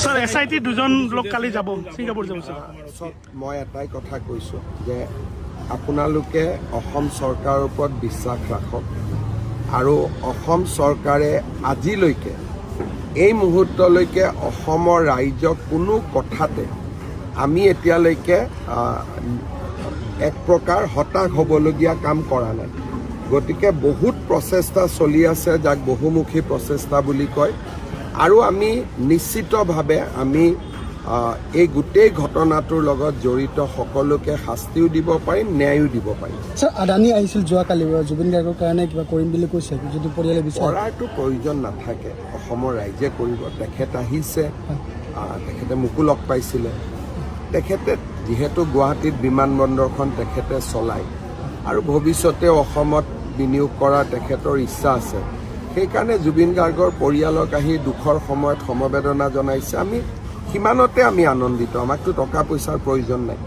sir SIT দুজন লোক কালি যাব ছিংগাপুৰ যাব স্যাৰ মই এটাই কথা কৈছো যে আপোনালোকে অসম চৰকাৰৰ ওপৰত বিশ্বাস ৰাখক আৰু অসম চৰকাৰে আজিলৈকে এই মুহূৰ্তলৈকে অসমৰ ৰাইজক কোনো কথাতে আমি এতিয়ালৈকে এক প্ৰকাৰ হতাশ হ'বলগীয়া কাম কৰা নাই গতিকে বহুত প্ৰচেষ্টা চলি আছে যাক বহুমুখী প্ৰচেষ্টা বুলি কয় আৰু আমি নিশ্চিতভাৱে আমি এই গোটেই ঘটনাটোৰ লগত জড়িত সকলোকে শাস্তিও দিব পাৰিম ন্যায়ো দিব পাৰিম স্যাৰ আদানী আহিছিল যোৱাকালি জুবিন গাৰ্গৰ কাৰণে কিবা কৰিম বুলি কৈছে যদি পৰিয়ালে বিচাৰে কৰাৰটো প্ৰয়োজন নাথাকে অসমৰ ৰাইজে কৰিব তেখেত আহিছে তেখেতে মোকো লগ পাইছিলে তেখেতে যিহেতু গুৱাহাটীত বিমানবন্দৰখন তেখেতে চলায় আৰু ভৱিষ্যতে অসমত বিনিয়োগ কৰাৰ তেখেতৰ ইচ্ছা আছে সেইকাৰণে জুবিন গাৰ্গৰ পৰিয়ালক আহি দুখৰ সময়ত সমবেদনা জনাইছে আমি সিমানতে আমি আনন্দিত আমাকতো টকা পইচাৰ প্ৰয়োজন নাই